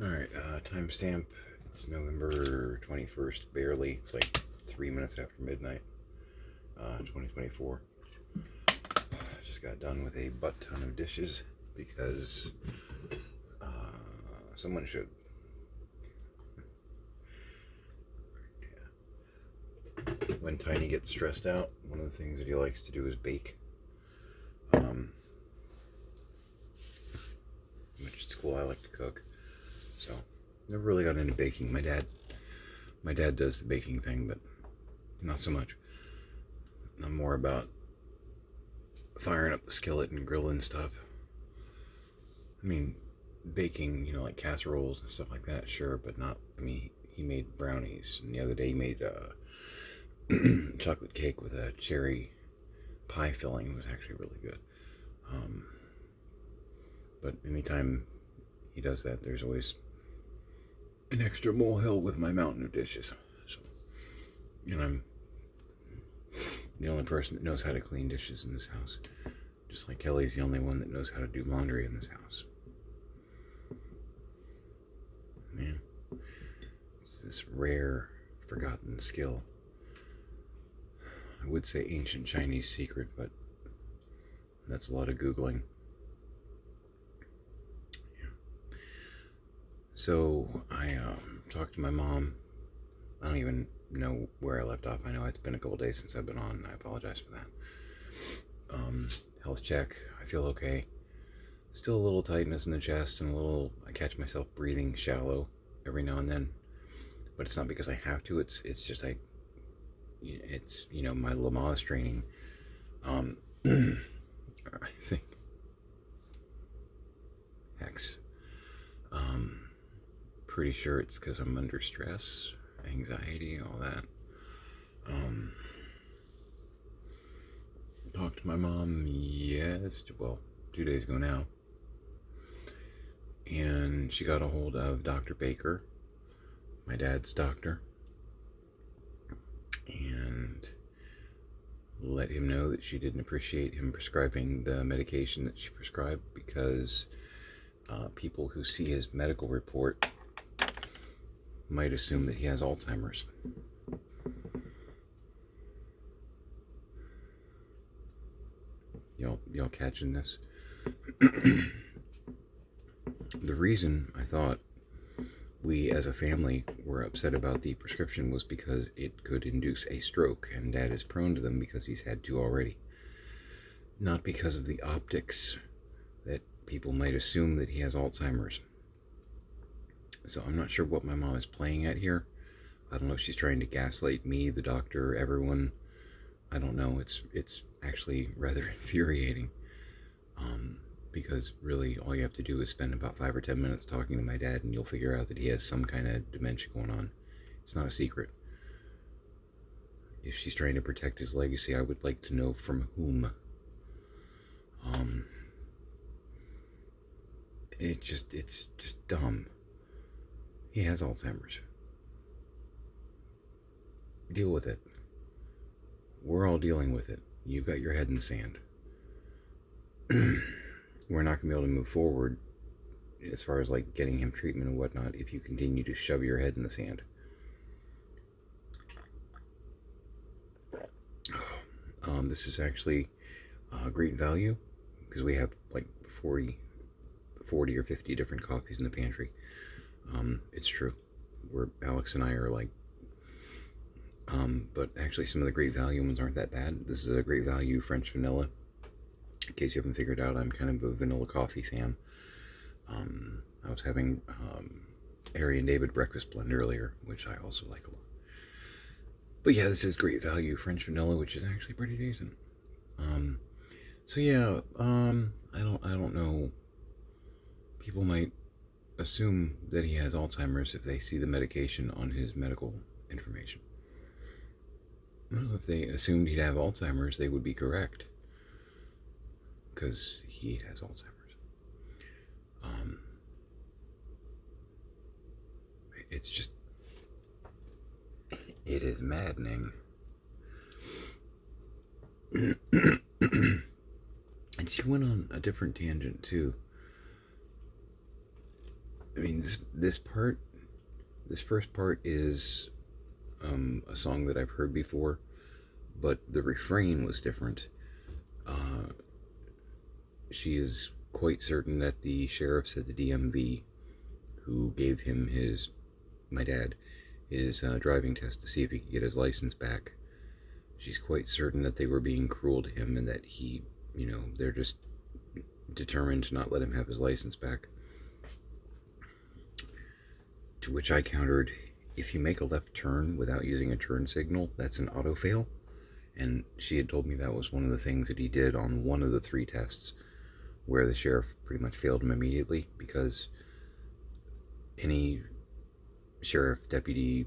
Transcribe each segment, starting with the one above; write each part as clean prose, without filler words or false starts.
Alright, timestamp. It's November 21st, barely. It's like 3 minutes after midnight, 2024. Just got done with a butt ton of dishes because someone should. Yeah. When Tiny gets stressed out, one of the things that he likes to do is bake. Which is cool. I like to cook. So, never really got into baking. My dad does the baking thing, but not so much. I'm more about firing up the skillet and grilling stuff. I mean, baking, like casseroles and stuff like that, sure, but not. I mean, he made brownies, and the other day he made chocolate cake with a cherry pie filling. It was actually really good. But anytime he does that, there's always an extra molehill with my mountain of dishes. So, and I'm the only person that knows how to clean dishes in this house. Just like Kelly's the only one that knows how to do laundry in this house. Yeah. It's this rare, forgotten skill. I would say ancient Chinese secret, but that's a lot of Googling. Yeah. So I talked to my mom. I don't even know where I left off. I know it's been a couple days since I've been on. I apologize for that. Health check. I feel okay. Still a little tightness in the chest and I catch myself breathing shallow every now and then. But it's not because I have to. It's just it's my Lamaze training. I think hex. Pretty sure it's because I'm under stress, anxiety, all that. Talked to my mom, 2 days ago now. And she got a hold of Dr. Baker, my dad's doctor, and let him know that she didn't appreciate him prescribing the medication that she prescribed because people who see his medical report might assume that he has Alzheimer's. Y'all catching this? The reason I thought we as a family were upset about the prescription was because it could induce a stroke, and Dad is prone to them because he's had two already. Not because of the optics that people might assume that he has Alzheimer's. So I'm not sure what my mom is playing at here. I don't know if she's trying to gaslight me, the doctor, everyone. I don't know. It's actually rather infuriating. Because really all you have to do is spend about 5 or 10 minutes talking to my dad and you'll figure out that he has some kind of dementia going on. It's not a secret. If she's trying to protect his legacy, I would like to know from whom. It's just dumb. He has Alzheimer's. Deal with it. We're all dealing with it. You've got your head in the sand. We're not going to be able to move forward as far as like getting him treatment and whatnot if you continue to shove your head in the sand. This is actually great value because we have like 40 or 50 different coffees in the pantry. It's true. Alex and I are like, but actually some of the great value ones aren't that bad. This is a great value French vanilla. In case you haven't figured out, I'm kind of a vanilla coffee fan. I was having Harry and David breakfast blend earlier, which I also like a lot. But yeah, this is great value French vanilla, which is actually pretty decent. So yeah, I don't know. People might assume that he has Alzheimer's if they see the medication on his medical information. Well, if they assumed he'd have Alzheimer's, they would be correct. Because he has Alzheimer's. It's just, it is maddening. And she went on a different tangent too. mean, this first part is a song that I've heard before, but the refrain was different. Uh, she is quite certain that the sheriffs at the DMV who gave him my dad, his driving test to see if he could get his license back. She's quite certain that they were being cruel to him and that they're just determined to not let him have his license back. To which I countered, if you make a left turn without using a turn signal, that's an auto fail. And she had told me that was one of the things that he did on one of the 3 tests, where the sheriff pretty much failed him immediately, because any sheriff, deputy,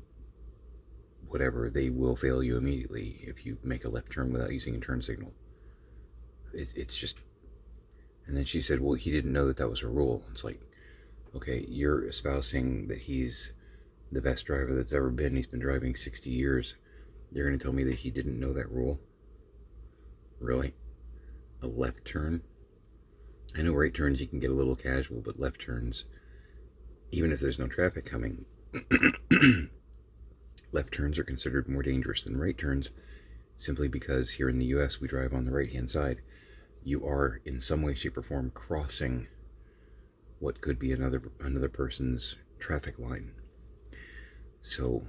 whatever, they will fail you immediately if you make a left turn without using a turn signal. It's just... And then she said, well, he didn't know that was a rule. It's like, okay, you're espousing that he's the best driver that's ever been. He's been driving 60 years. You're going to tell me that he didn't know that rule? Really? A left turn? I know right turns you can get a little casual, but left turns, even if there's no traffic coming, left turns are considered more dangerous than right turns, simply because here in the US we drive on the right-hand side. You are in some way, shape, or form crossing what could be another person's traffic line. So,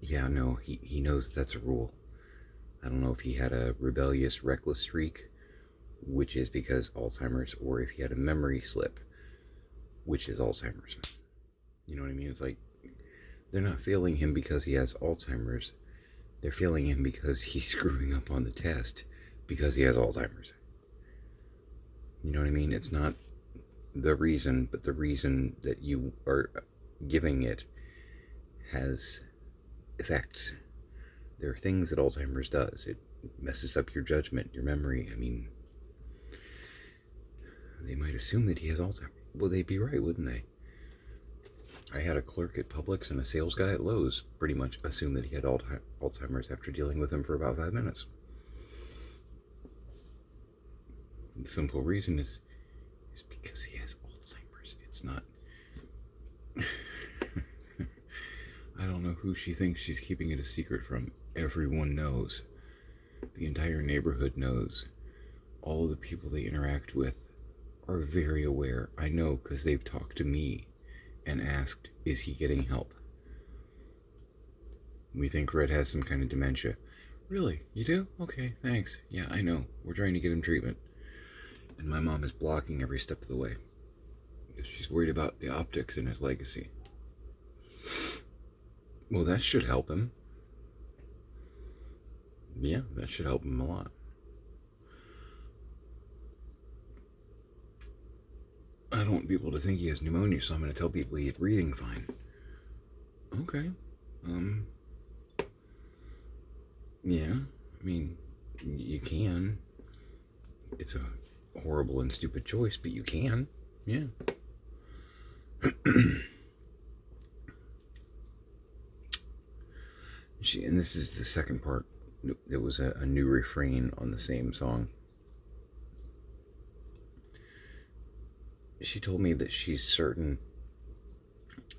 yeah, no, he knows that's a rule. I don't know if he had a rebellious, reckless streak, which is because Alzheimer's, or if he had a memory slip, which is Alzheimer's. You know what I mean? It's like, they're not failing him because he has Alzheimer's. They're failing him because he's screwing up on the test because he has Alzheimer's. You know what I mean? It's not the reason, but the reason that you are giving it has effects. There are things that Alzheimer's does. It messes up your judgment, your memory. I mean, they might assume that he has Alzheimer's. Well, they'd be right, wouldn't they? I had a clerk at Publix and a sales guy at Lowe's pretty much assume that he had Alzheimer's after dealing with him for about 5 minutes. The simple reason is because he has Alzheimer's. It's not... I don't know who she thinks she's keeping it a secret from. Everyone knows. The entire neighborhood knows. All of the people they interact with are very aware. I know because they've talked to me and asked, is he getting help? We think Red has some kind of dementia. Really? You do? Okay, thanks. Yeah, I know. We're trying to get him treatment. And my mom is blocking every step of the way because she's worried about the optics in his legacy. Well, that should help him. Yeah, that should help him a lot. I don't want people to think he has pneumonia, so I'm going to tell people he's breathing fine. Okay. Yeah, I mean, you can. It's a horrible and stupid choice, but you can. Yeah. And this is the second part. There was a new refrain on the same song. She told me that she's certain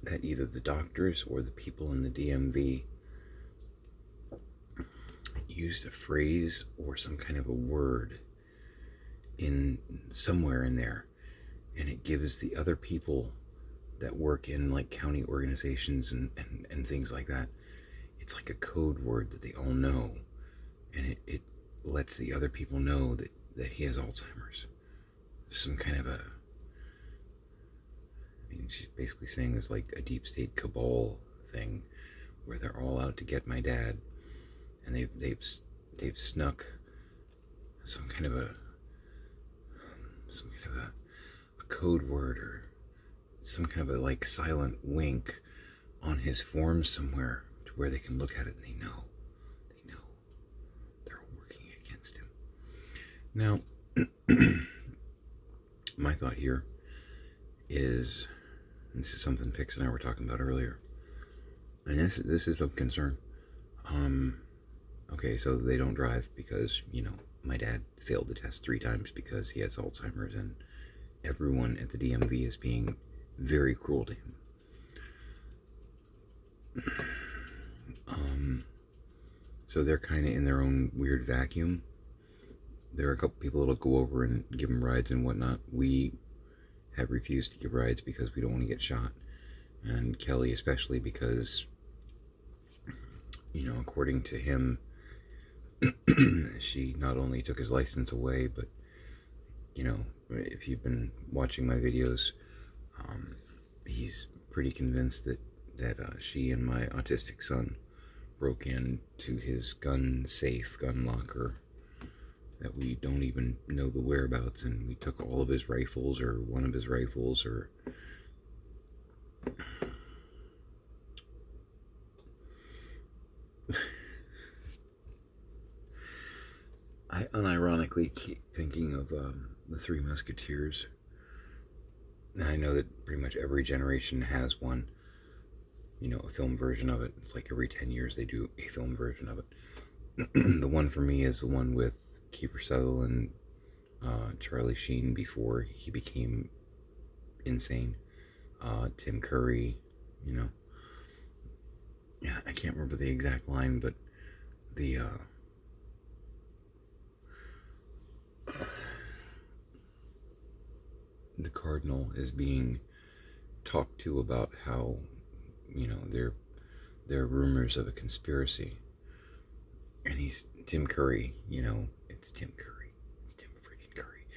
that either the doctors or the people in the DMV used a phrase or some kind of a word in somewhere in there, and it gives the other people that work in like county organizations and things like that, it's like a code word that they all know, and it lets the other people know that he has Alzheimer's. Some kind of she's basically saying there's like a deep state cabal thing where they're all out to get my dad, and they've snuck some kind of a code word or some kind of a like silent wink on his form somewhere to where they can look at it and they know they're working against him. Now, my thought here is, and this is something Pix and I were talking about earlier, and this is of concern. Okay, so they don't drive because, my dad failed the test 3 times because he has Alzheimer's, and everyone at the DMV is being very cruel to him. So they're kind of in their own weird vacuum. There are a couple people that'll go over and give them rides and whatnot. We have refused to give rides because we don't want to get shot. And Kelly especially because, according to him, she not only took his license away, but, if you've been watching my videos, he's pretty convinced that she and my autistic son broke into his gun safe, gun locker, that we don't even know the whereabouts, and we took all of his rifles or one of his rifles or I unironically keep thinking of the Three Musketeers. And I know that pretty much every generation has one, a film version of it. It's like every 10 years they do a film version of it. The one for me is the one with Kiefer Sutherland, Charlie Sheen before he became insane, Tim Curry, Yeah, I can't remember the exact line, but the cardinal is being talked to about how, there are rumors of a conspiracy, and he's Tim Curry. It's Tim Curry. It's Tim freaking Curry.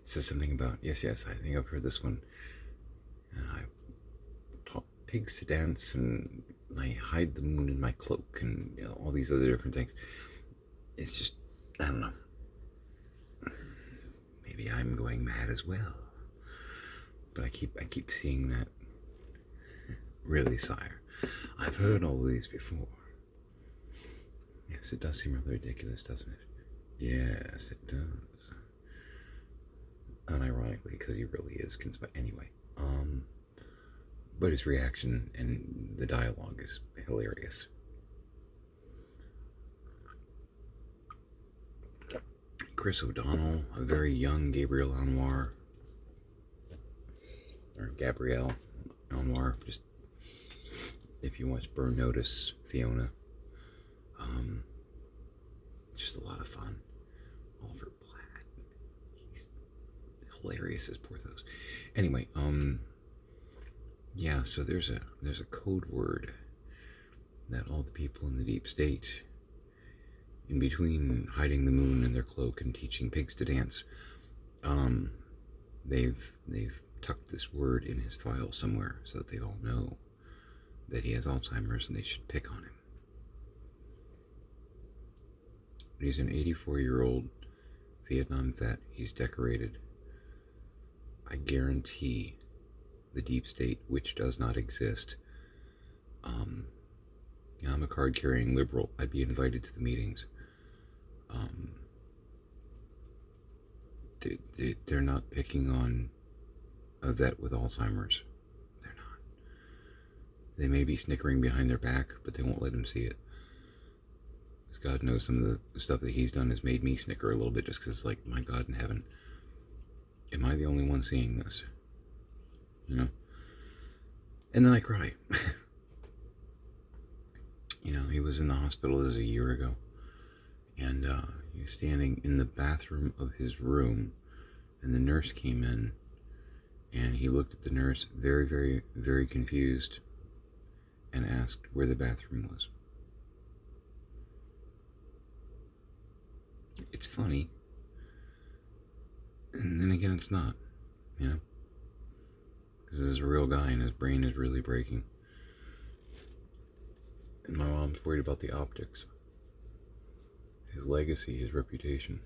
Says something about yes, I think I've heard this one. I taught pigs to dance, and I hide the moon in my cloak, and all these other different things. It's just, I don't know. Maybe I'm going mad as well. But I keep seeing that. Really, sire, I've heard all of these before. Yes, it does seem rather ridiculous, doesn't it? Yes, it does. Unironically, because he really is anyway. But his reaction and the dialogue is hilarious. Chris O'Donnell, a very young Gabriel Anwar, or Gabrielle Anwar, just if you watch Burn Notice, Fiona, just a lot of fun. Oliver Platt, he's hilarious as Porthos. Anyway, yeah, so there's a code word that all the people in the deep state, in between hiding the moon in their cloak and teaching pigs to dance, they've tucked this word in his file somewhere so that they all know that he has Alzheimer's and they should pick on him. He's an 84-year-old Vietnam vet. He's decorated. I guarantee the deep state, which does not exist. I'm a card-carrying liberal. I'd be invited to the meetings. They're not picking on a vet with Alzheimer's. They're not. They may be snickering behind their back, but they won't let him see it. Because God knows some of the stuff that he's done has made me snicker a little bit, just because it's like, my God in heaven, am I the only one seeing this? And then I cry. He was in the hospital a year ago, and he was standing in the bathroom of his room, and the nurse came in, and he looked at the nurse very, very, very confused and asked where the bathroom was. It's funny, and then again it's not, because this is a real guy and his brain is really breaking. And my mom's worried about the optics, his legacy, his reputation.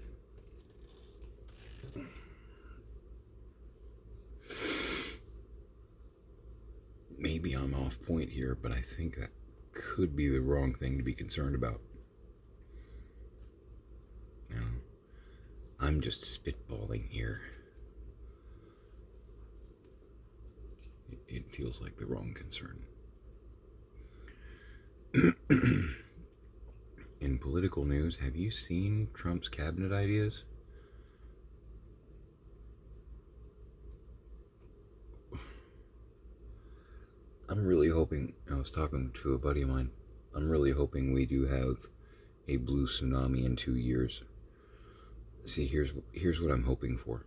Maybe I'm off point here, but I think that could be the wrong thing to be concerned about. I'm just spitballing here. It feels like the wrong concern. In political news, have you seen Trump's cabinet ideas? I'm really hoping, I was talking to a buddy of mine, I'm really hoping we do have a blue tsunami in 2 years. See, here's what I'm hoping for.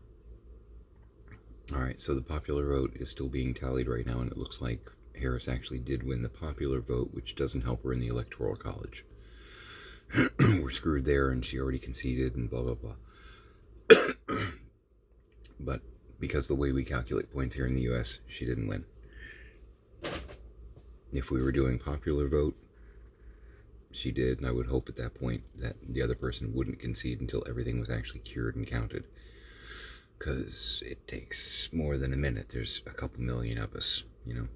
All right, so the popular vote is still being tallied right now, and it looks like Harris actually did win the popular vote, which doesn't help her in the Electoral College. We're screwed there, and she already conceded, and blah, blah, blah. But because the way we calculate points here in the U.S., she didn't win. If we were doing popular vote, she did, and I would hope at that point that the other person wouldn't concede until everything was actually cured and counted. Because it takes more than a minute. There's a couple million of us, you know.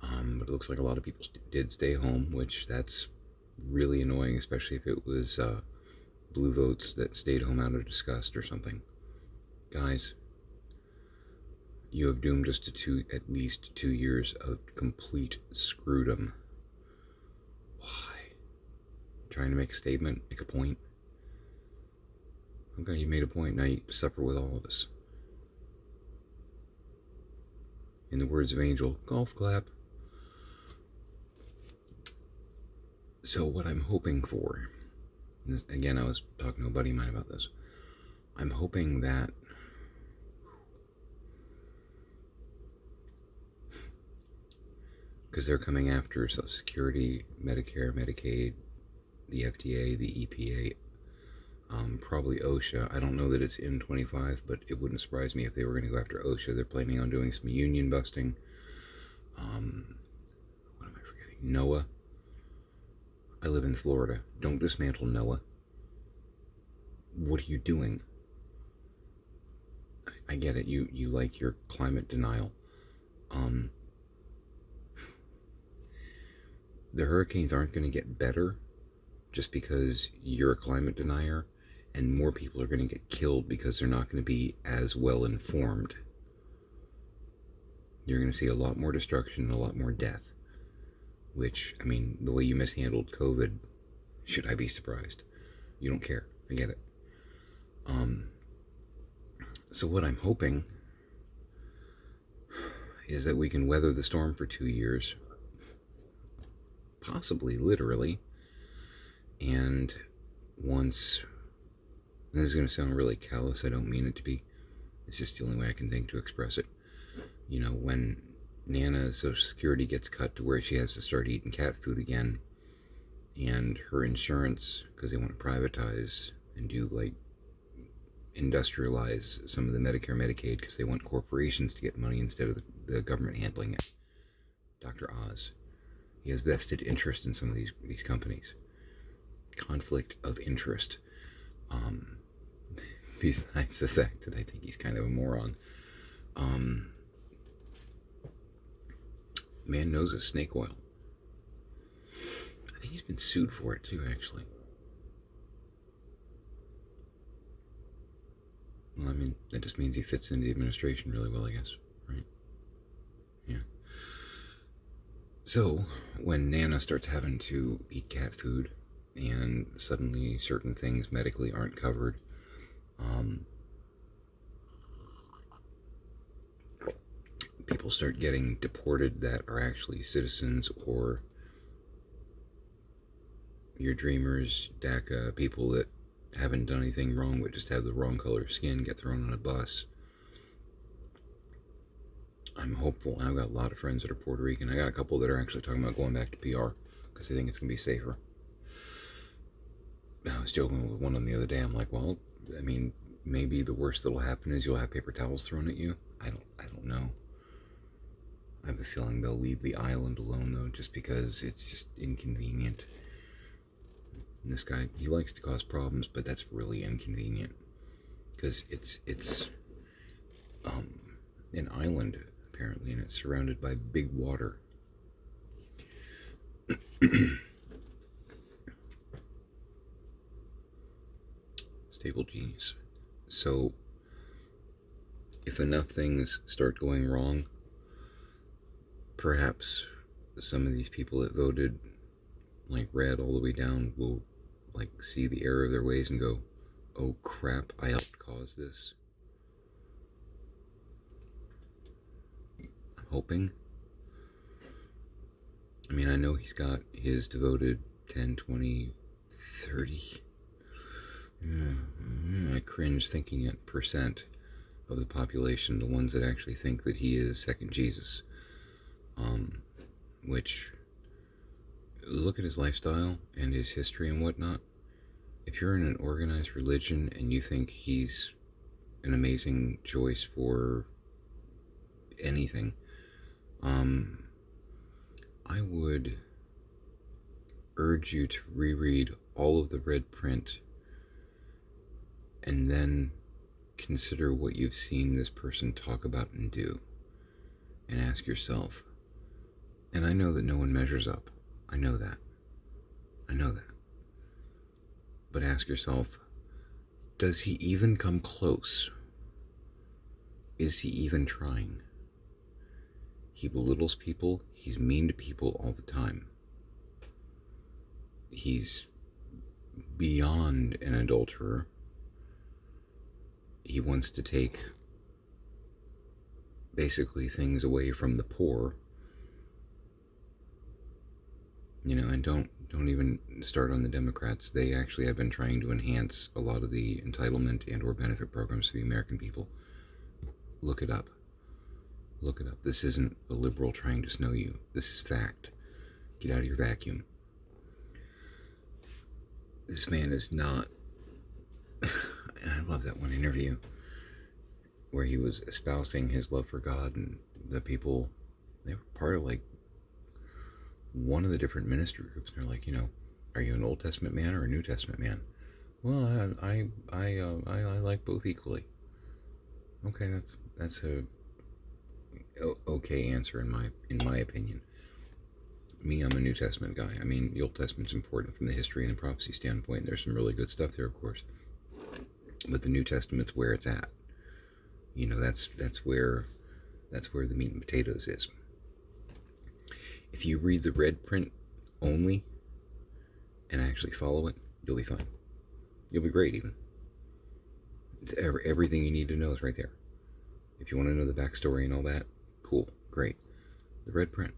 But it looks like a lot of people did stay home, which that's really annoying, especially if it was blue votes that stayed home out of disgust or something. Guys, you have doomed us to at least 2 years of complete screwdom. Why? Trying to make a statement, make a point? Okay, you made a point, now you eat supper with all of us. In the words of Angel, golf clap. So what I'm hoping for, this, again, I was talking to a buddy of mine about this. I'm hoping that because they're coming after Social Security, Medicare, Medicaid, the FDA, the EPA, probably OSHA. I don't know that it's in 25, but it wouldn't surprise me if they were going to go after OSHA. They're planning on doing some union busting. What am I forgetting? NOAA. I live in Florida. Don't dismantle NOAA. What are you doing? I get it. You like your climate denial. The hurricanes aren't going to get better just because you're a climate denier, and more people are going to get killed because they're not going to be as well informed. You're going to see a lot more destruction and a lot more death. Which, I mean, the way you mishandled COVID, should I be surprised? You don't care. I get it. So what I'm hoping is that we can weather the storm for 2 years, possibly literally, and once, this is going to sound really callous, I don't mean it to be, it's just the only way I can think to express it. You know, when Nana's Social Security gets cut to where she has to start eating cat food again, and her insurance, because they want to privatize and do like industrialize some of the Medicare, Medicaid, because they want corporations to get money instead of the government handling it. Dr. Oz, he has vested interest in some of these companies. Conflict of interest. Besides the fact that I think he's kind of a moron. Man knows his snake oil. I think he's been sued for it too, actually. Well, I mean, that just means he fits into the administration really well, I guess, right? Yeah. So, when Nana starts having to eat cat food, and suddenly certain things medically aren't covered, people start getting deported that are actually citizens, or your dreamers, DACA, people that haven't done anything wrong but just have the wrong color skin get thrown on a bus. I'm hopeful. I've got a lot of friends that are Puerto Rican. I got a couple that are actually talking about going back to PR because they think it's going to be safer. I was joking with one of them the other day. I'm like, well, I mean, maybe the worst that'll happen is you'll have paper towels thrown at you. I don't know. I have a feeling they'll leave the island alone, though, just because it's just inconvenient. And this guy, he likes to cause problems, but that's really inconvenient. Because it's an island, apparently, and it's surrounded by big water. Stable genius. So, if enough things start going wrong, perhaps some of these people that voted like red all the way down will like see the error of their ways and go, oh crap, I helped cause this. I'm hoping. I mean, I know he's got his devoted 10, 20, 30. I cringe thinking it percent of the population, the ones that actually think that he is second Jesus. Which, look at his lifestyle and his history and whatnot. If you're in an organized religion and you think he's an amazing choice for anything, I would urge you to reread all of the red print and then consider what you've seen this person talk about and do, and ask yourself, and I know that no one measures up, I know that, but ask yourself, does he even come close? Is he even trying? He belittles people, he's mean to people all the time. He's beyond an adulterer. He wants to take basically things away from the poor. And don't even start on the Democrats. They actually have been trying to enhance a lot of the entitlement and or benefit programs for the American people. Look it up. This isn't a liberal trying to snow you. This is fact. Get out of your vacuum. This man is not... I love that one interview where he was espousing his love for God, and the people, they were part of one of the different ministry groups, and they're like, are you an Old Testament man or a New Testament man? Well, I like both equally. Okay, that's a okay answer in my opinion. Me, I'm a New Testament guy. I mean, the Old Testament's important from the history and the prophecy standpoint. There's some really good stuff there, of course, but the New Testament's where it's at. That's where the meat and potatoes is. If you read the red print only and actually follow it, you'll be fine. You'll be great, even. Everything you need to know is right there. If you want to know the backstory and all that, cool, great. The red print.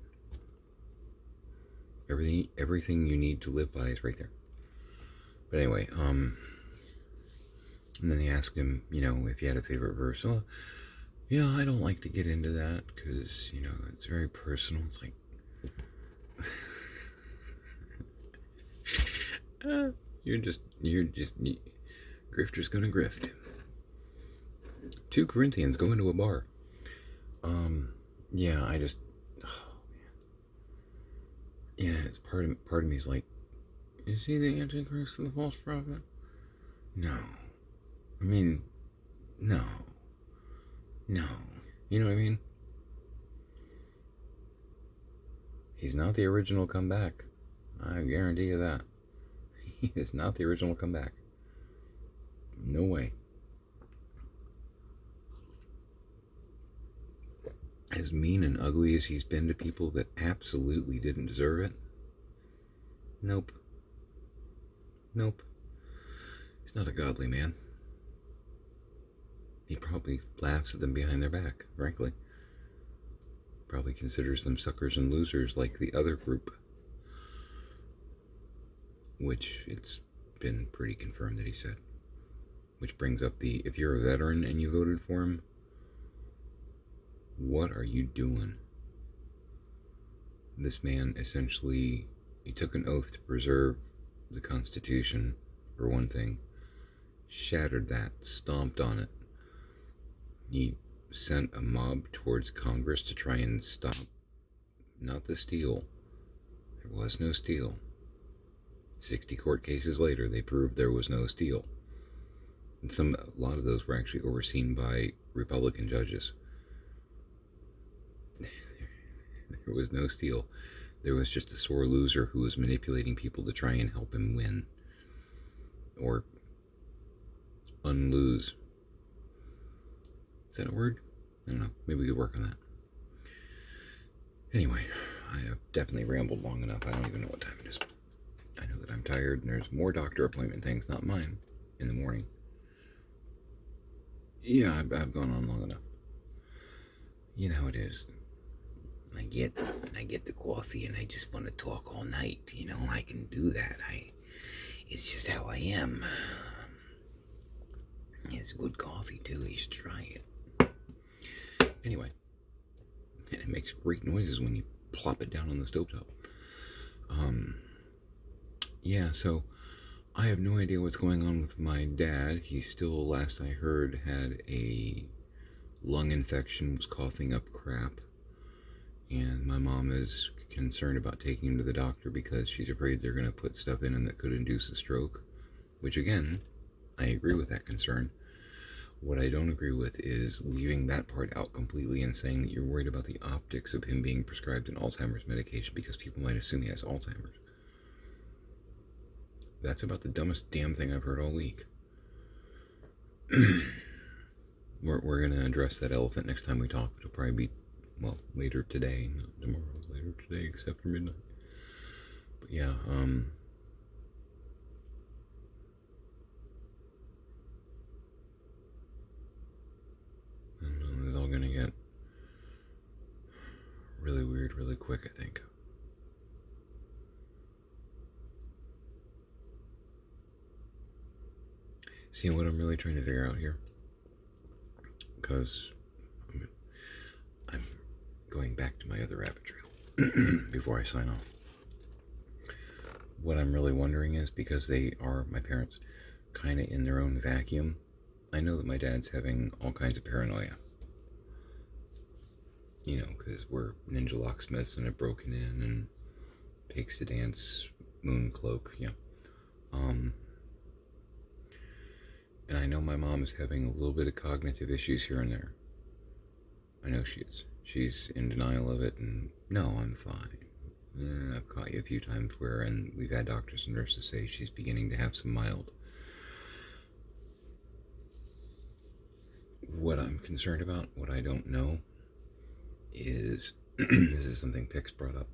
Everything you need to live by is right there. But anyway, and then they asked him, if he had a favorite verse. Well, I don't like to get into that because, it's very personal. It's like, you're just grifter's gonna grift. 2 Corinthians, go into a bar. Yeah, I just, it's part of me is like, is he the Antichrist and the false prophet? No. I mean, no. You know what I mean? He's not the original comeback. I guarantee you that. He is not the original comeback. No way. As mean and ugly as he's been to people that absolutely didn't deserve it, nope. He's not a godly man. He probably laughs at them behind their back, frankly. Probably considers them suckers and losers like the other group, which it's been pretty confirmed that he said. Which brings up if you're a veteran and you voted for him, what are you doing? This man essentially, he took an oath to preserve the Constitution, for one thing, shattered that, stomped on it. He sent a mob towards Congress to try and stop, not the steal. There was no steal. 60 court cases later, they proved there was no steal. And a lot of those were actually overseen by Republican judges. There was no steal. There was just a sore loser who was manipulating people to try and help him win. Or unlose. Is that a word? I don't know. Maybe we could work on that. Anyway, I have definitely rambled long enough. I don't even know what time it is. I know that I'm tired and there's more doctor appointment things, not mine, in the morning. Yeah, I've gone on long enough. You know how it is. I get the coffee and I just want to talk all night. I can do that. It's just how I am. It's good coffee too. You should try it. Anyway, and it makes great noises when you plop it down on the stovetop. Yeah, so I have no idea what's going on with my dad. He still, last I heard, had a lung infection, was coughing up crap. And my mom is concerned about taking him to the doctor because she's afraid they're going to put stuff in him that could induce a stroke. Which, again, I agree with that concern. What I don't agree with is leaving that part out completely and saying that you're worried about the optics of him being prescribed an Alzheimer's medication because people might assume he has Alzheimer's. That's about the dumbest damn thing I've heard all week. We're going to address that elephant next time we talk. It'll probably be, well, later today. Not tomorrow, later today, except for midnight. But yeah, I don't know, it's all going to get really weird really quick, I think. See what I'm really trying to figure out here? Because I'm going back to my other rabbit trail before I sign off. What I'm really wondering is, because they are, my parents, kind of in their own vacuum, I know that my dad's having all kinds of paranoia. You know, because we're ninja locksmiths and have broken in and pigs to dance, moon cloak, yeah. And I know my mom is having a little bit of cognitive issues here and there. I know she is. She's in denial of it, and no, I'm fine. I've caught you a few times where, and we've had doctors and nurses say she's beginning to have some mild. What I'm concerned about, what I don't know, is this is something Pix brought up.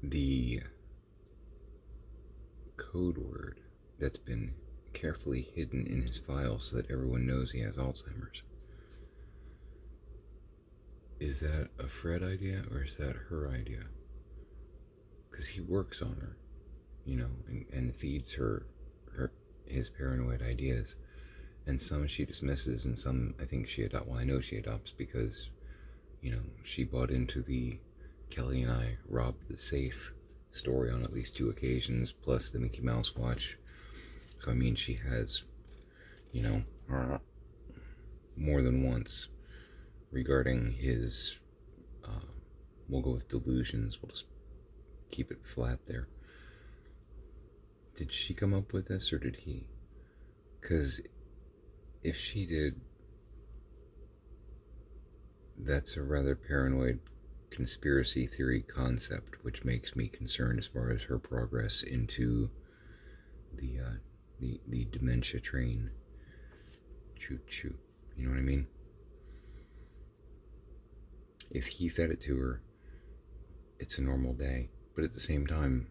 The code word that's been carefully hidden in his file so that everyone knows he has Alzheimer's. Is that a Fred idea or is that her idea? Because he works on her, you know, and feeds her his paranoid ideas. And some she dismisses, and some I think she adopts. Well, I know she adopts because, you know, she bought into the Kelly and I robbed the safe story on at least 2 occasions, plus the Mickey Mouse watch. So, I mean, she has, you know, more than once regarding his, we'll go with delusions. We'll just keep it flat there. Did she come up with this or did he? Because if she did, that's a rather paranoid conspiracy theory concept, which makes me concerned as far as her progress into the dementia train. Choo choo. You know what I mean? If he fed it to her, it's a normal day. But at the same time,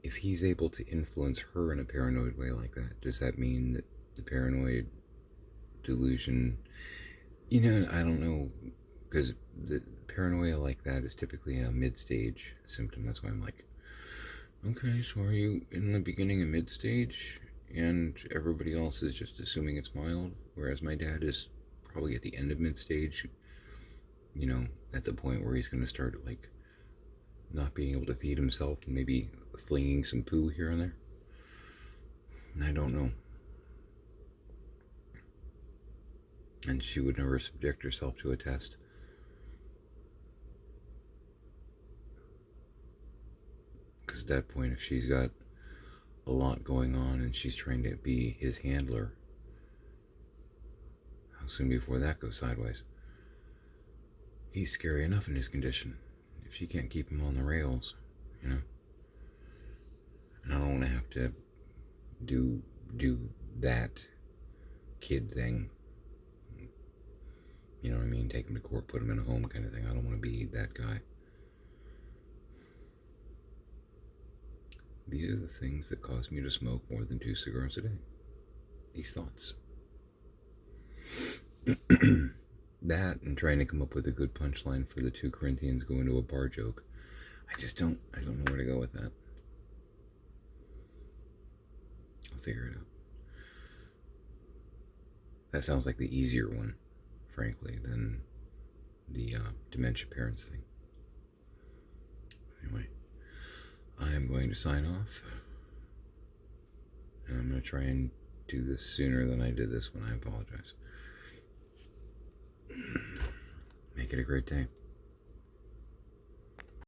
if he's able to influence her in a paranoid way like that, does that mean that the paranoid delusion, you know, I don't know, because the paranoia like that is typically a mid-stage symptom. That's why I'm like, okay, so are you in the beginning and mid-stage and everybody else is just assuming it's mild, whereas my dad is probably at the end of mid-stage, you know, at the point where he's going to start like not being able to feed himself and maybe flinging some poo here and there. I don't know. And she would never subject herself to a test. Because at that point, if she's got a lot going on and she's trying to be his handler, how soon before that goes sideways? He's scary enough in his condition. If she can't keep him on the rails, you know. And I don't want to have to do that kid thing. You know what I mean? Take him to court, put him in a home kind of thing. I don't want to be that guy. These are the things that cause me to smoke more than 2 cigars a day. These thoughts. That and trying to come up with a good punchline for the 2 Corinthians go into a bar joke. I don't know where to go with that. I'll figure it out. That sounds like the easier one, frankly, than the dementia parents thing. Anyway, I am going to sign off, and I'm going to try and do this sooner than I did this one. I apologize. Make it a great day.